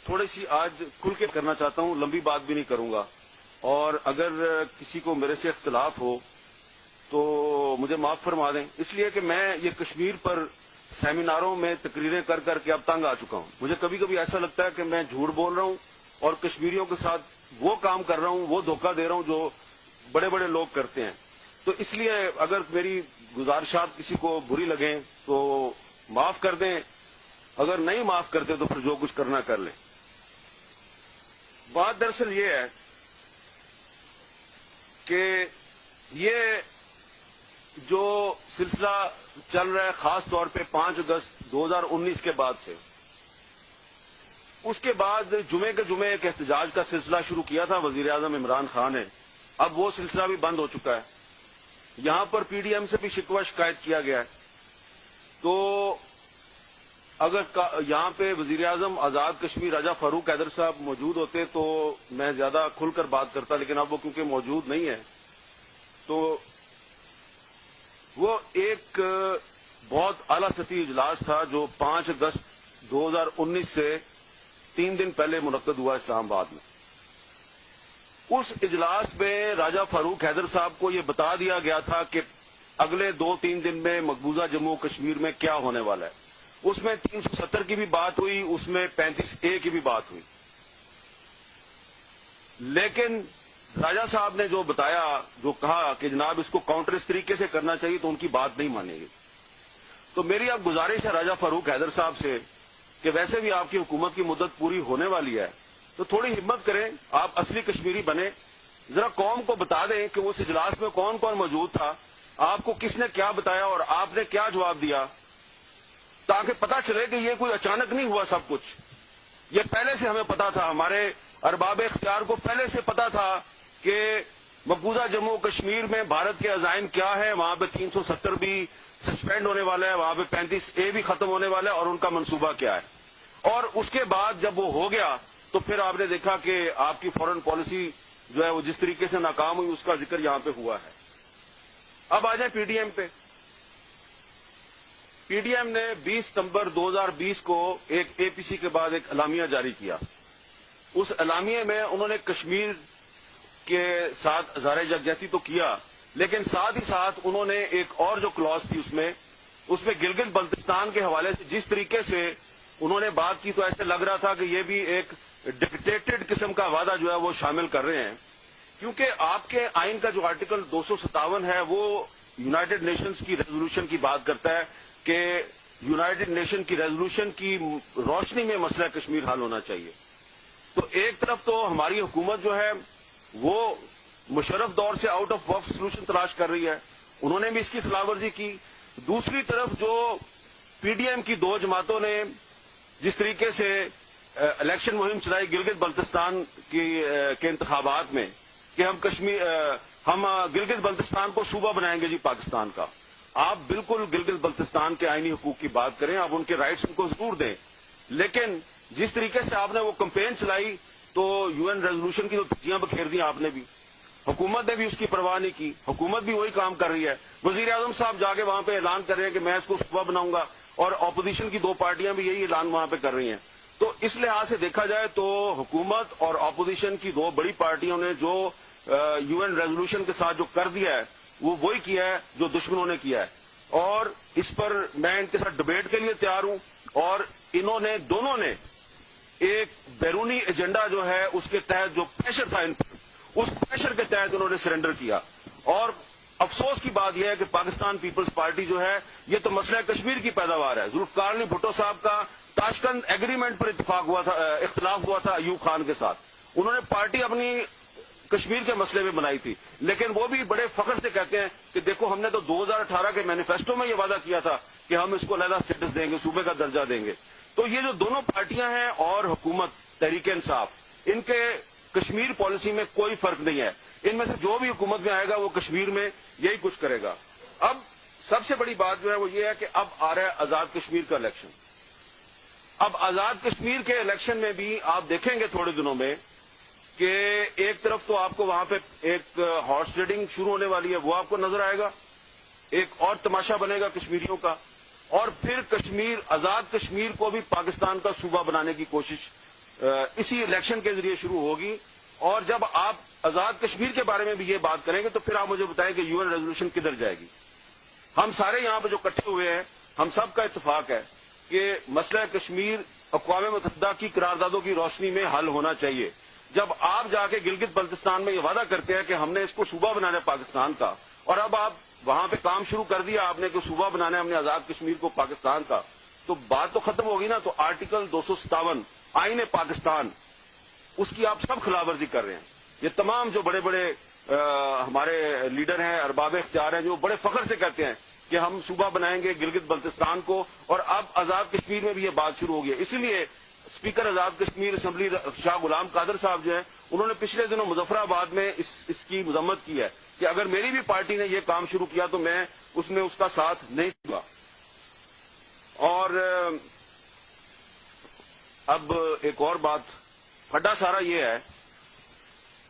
تھوڑی سی آج کھل کے کرنا چاہتا ہوں، لمبی بات بھی نہیں کروں گا، اور اگر کسی کو میرے سے اختلاف ہو تو مجھے معاف فرما دیں، اس لیے کہ میں یہ کشمیر پر سیمیناروں میں تقریریں کر کر کے اب تنگ آ چکا ہوں۔ مجھے کبھی کبھی ایسا لگتا ہے کہ میں جھوٹ بول رہا ہوں اور کشمیریوں کے ساتھ وہ کام کر رہا ہوں، وہ دھوکہ دے رہا ہوں جو بڑے بڑے لوگ کرتے ہیں۔ تو اس لیے اگر میری گزارشات کسی کو بری لگیں تو معاف کر دیں، اگر نہیں معاف کرتے تو پھر جو کچھ کرنا کر لیں۔ بات دراصل یہ ہے کہ یہ جو سلسلہ چل رہا ہے خاص طور پہ 5 اگست 2019 کے بعد سے، اس کے بعد جمعے کے جمعے ایک احتجاج کا سلسلہ شروع کیا تھا وزیر اعظم عمران خان نے، اب وہ سلسلہ بھی بند ہو چکا ہے۔ یہاں پر پی ڈی ایم سے بھی شکوہ شکایت کیا گیا ہے۔ تو اگر یہاں پہ وزیر اعظم آزاد کشمیر راجہ فاروق حیدر صاحب موجود ہوتے تو میں زیادہ کھل کر بات کرتا، لیکن اب وہ کیونکہ موجود نہیں ہے تو وہ ایک بہت اعلیٰ سطحی اجلاس تھا جو 5 اگست 2019 سے 3 دن پہلے منعقد ہوا اسلام آباد میں۔ اس اجلاس میں راجہ فاروق حیدر صاحب کو یہ بتا دیا گیا تھا کہ اگلے 2-3 دن میں مقبوضہ جموں کشمیر میں کیا ہونے والا ہے۔ اس میں 370 کی بھی بات ہوئی، اس میں 35A کی بھی بات ہوئی، لیکن راجہ صاحب نے جو بتایا، جو کہا کہ جناب اس کو کاؤنٹر اس طریقے سے کرنا چاہیے، تو ان کی بات نہیں مانے گی۔ تو میری اب گزارش ہے راجہ فاروق حیدر صاحب سے کہ ویسے بھی آپ کی حکومت کی مدت پوری ہونے والی ہے، تو تھوڑی ہمت کریں، آپ اصلی کشمیری بنیں، ذرا قوم کو بتا دیں کہ اس اجلاس میں کون کون موجود تھا، آپ کو کس نے کیا بتایا اور آپ نے کیا جواب دیا، تاکہ پتہ چلے کہ یہ کوئی اچانک نہیں ہوا سب کچھ، یہ پہلے سے ہمیں پتا تھا، ہمارے ارباب اختیار کو پہلے سے پتا تھا کہ مقبوضہ جموں کشمیر میں بھارت کے عزائم کیا ہے، وہاں پہ 370 بھی سسپینڈ ہونے والا ہے، وہاں پہ 35A بھی ختم ہونے والا ہے، اور ان کا منصوبہ کیا ہے۔ اور اس کے بعد جب وہ ہو گیا تو پھر آپ نے دیکھا کہ آپ کی فورن پالیسی جو ہے وہ جس طریقے سے ناکام ہوئی، اس کا ذکر یہاں پہ ہوا ہے۔ اب آ جائیں پی ڈی ایم پہ۔ پی ڈی ایم نے 20 ستمبر 2020 کو ایک اے پی سی کے بعد ایک اعلامیہ جاری کیا۔ اس اعلامیے میں انہوں نے کشمیر کے ساتھ اظہار یکجہتی تو کیا، لیکن ساتھ ہی ساتھ انہوں نے ایک اور جو کلاس تھی اس میں گلگت بلتستان کے حوالے سے جس طریقے سے انہوں نے بات کی، تو ایسے لگ رہا تھا کہ یہ بھی ایک ڈکٹیٹڈ قسم کا وعدہ جو ہے وہ شامل کر رہے ہیں، کیونکہ آپ کے آئین کا جو آرٹیکل 257 ہے وہ یونائیٹڈ نیشنز کی ریزولوشن کی بات کرتا ہے کہ یونائیٹڈ نیشن کی ریزولوشن کی روشنی میں مسئلہ کشمیر حل ہونا چاہیے۔ تو ایک طرف تو ہماری حکومت جو ہے وہ مشرف دور سے آؤٹ آف باکس سولوشن تلاش کر رہی ہے، انہوں نے بھی اس کی خلاف ورزی کی۔ دوسری طرف جو پی ڈی ایم کی 2 جماعتوں نے جس طریقے سے الیکشن مہم چلائی گلگت بلتستان کے انتخابات میں کہ ہم گلگت بلتستان کو صوبہ بنائیں گے جی پاکستان کا، آپ بالکل گلگت بلتستان کے آئینی حقوق کی بات کریں، آپ ان کے رائٹس ان کو ضرور دیں، لیکن جس طریقے سے آپ نے وہ کمپین چلائی تو یو این ریزولوشن کی تو دھجیاں بکھیر دیں آپ نے بھی، حکومت نے بھی اس کی پرواہ نہیں کی، حکومت بھی وہی کام کر رہی ہے۔ وزیر اعظم صاحب جا کے وہاں پہ اعلان کر رہے ہیں کہ میں اس کو صوبہ بناؤں گا، اور اپوزیشن کی 2 پارٹیاں بھی یہی اعلان وہاں پہ کر رہی ہیں۔ تو اس لحاظ سے دیکھا جائے تو حکومت اور اپوزیشن کی 2 بڑی پارٹیوں نے جو یو این ریزولوشن کے ساتھ جو کر دیا ہے وہ وہی کیا ہے جو دشمنوں نے کیا ہے، اور اس پر میں ان کے ساتھ ڈبیٹ کے لیے تیار ہوں۔ اور انہوں نے دونوں نے ایک بیرونی ایجنڈا جو ہے اس کے تحت جو پریشر تھا ان پر، اس پریشر کے تحت انہوں نے سرنڈر کیا۔ اور افسوس کی بات یہ ہے کہ پاکستان پیپلز پارٹی جو ہے یہ تو مسئلہ کشمیر کی پیداوار ہے۔ ذوالفقار علی بھٹو صاحب کا تاشقند ایگریمنٹ پر اختلاف ہوا تھا ایوب خان کے ساتھ، انہوں نے پارٹی اپنی کشمیر کے مسئلے میں بنائی تھی، لیکن وہ بھی بڑے فخر سے کہتے ہیں کہ دیکھو ہم نے تو 2018 کے مینیفیسٹو میں یہ وعدہ کیا تھا کہ ہم اس کو علیحدہ اسٹیٹس دیں گے، صوبے کا درجہ دیں گے۔ تو یہ جو دونوں پارٹیاں ہیں اور حکومت تحریک انصاف، ان کے کشمیر پالیسی میں کوئی فرق نہیں ہے، ان میں سے جو بھی حکومت میں آئے گا وہ کشمیر میں یہی کچھ کرے گا۔ اب سب سے بڑی بات جو ہے وہ یہ ہے کہ اب آ رہا ہے آزاد کشمیر کا الیکشن۔ اب آزاد کشمیر کے الیکشن میں بھی آپ دیکھیں گے تھوڑے دنوں میں کہ ایک طرف تو آپ کو وہاں پہ ایک ہارس ریڈنگ شروع ہونے والی ہے، وہ آپ کو نظر آئے گا، ایک اور تماشا بنے گا کشمیریوں کا، اور پھر آزاد کشمیر کو بھی پاکستان کا صوبہ بنانے کی کوشش اسی الیکشن کے ذریعے شروع ہوگی. اور جب آپ آزاد کشمیر کے بارے میں بھی یہ بات کریں گے تو پھر آپ مجھے بتائیں کہ یو این ریزولوشن کدھر جائے گی. ہم سارے یہاں پہ جو اکٹھے ہوئے ہیں, ہم سب کا اتفاق ہے کہ مسئلہ کشمیر اقوام متحدہ کی قراردادوں کی روشنی میں حل ہونا چاہیے. جب آپ جا کے گلگت بلتستان میں یہ وعدہ کرتے ہیں کہ ہم نے اس کو صوبہ بنانا ہے پاکستان کا, اور اب آپ وہاں پہ کام شروع کر دیا آپ نے کہ صوبہ بنانا ہے ہم نے آزاد کشمیر کو پاکستان کا, تو بات تو ختم ہوگی نا. تو آرٹیکل 257 آئین پاکستان, اس کی آپ سب خلاف ورزی کر رہے ہیں. یہ تمام جو بڑے بڑے ہمارے لیڈر ہیں, ارباب اختیار ہیں, جو بڑے فخر سے کہتے ہیں کہ ہم صوبہ بنائیں گے گلگت بلتستان کو, اور اب آزاد کشمیر میں بھی یہ بات شروع ہو گئی ہے. اسی لیے اسپیکر آزاد کشمیر اسمبلی شاہ غلام قادر صاحب جو ہیں, انہوں نے پچھلے دنوں مظفر آباد میں اس کی مذمت کی ہے کہ اگر میری بھی پارٹی نے یہ کام شروع کیا تو میں اس میں اس کا ساتھ نہیں دوں گا. اور اب ایک اور بات, پھڈا سارا یہ ہے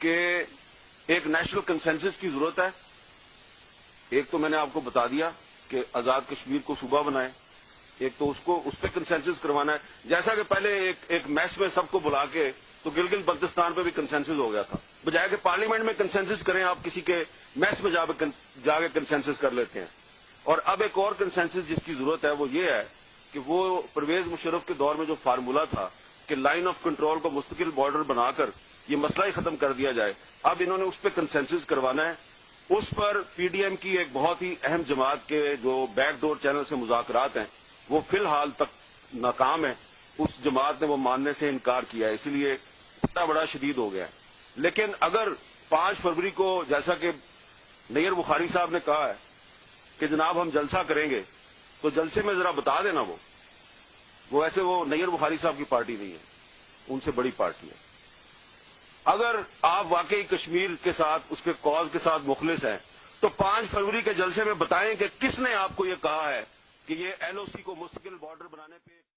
کہ ایک نیشنل کنسنسس کی ضرورت ہے. ایک تو میں نے آپ کو بتا دیا کہ آزاد کشمیر کو صوبہ بنائیں, ایک تو اس پہ کنسنسس کروانا ہے. جیسا کہ پہلے ایک میس میں سب کو بلا کے تو گلگت بلتستان پہ بھی کنسنسس ہو گیا تھا, بجائے کہ پارلیمنٹ میں کنسنسس کریں آپ کسی کے میس میں جا کے کنسنسس کر لیتے ہیں. اور اب ایک اور کنسنسس جس کی ضرورت ہے وہ یہ ہے کہ وہ پرویز مشرف کے دور میں جو فارمولا تھا کہ لائن آف کنٹرول کو مستقل بارڈر بنا کر یہ مسئلہ ہی ختم کر دیا جائے, اب انہوں نے اس پہ کنسنسس کروانا ہے. اس پر پی ڈی ایم کی ایک بہت ہی اہم جماعت کے جو بیک ڈور چینل سے مذاکرات ہیں وہ فی الحال تک ناکام ہے. اس جماعت نے وہ ماننے سے انکار کیا ہے, اسی لیے اتنا بڑا شدید ہو گیا ہے. لیکن اگر 5 فروری کو جیسا کہ نیر بخاری صاحب نے کہا ہے کہ جناب ہم جلسہ کریں گے, تو جلسے میں ذرا بتا دینا وہ ایسے وہ نیر بخاری صاحب کی پارٹی نہیں ہے, ان سے بڑی پارٹی ہے. اگر آپ واقعی کشمیر کے ساتھ اس کے کاز کے ساتھ مخلص ہیں تو 5 فروری کے جلسے میں بتائیں کہ کس نے آپ کو یہ کہا ہے کہ یہ ایل او سی کو مستقل بارڈر بنانے پہ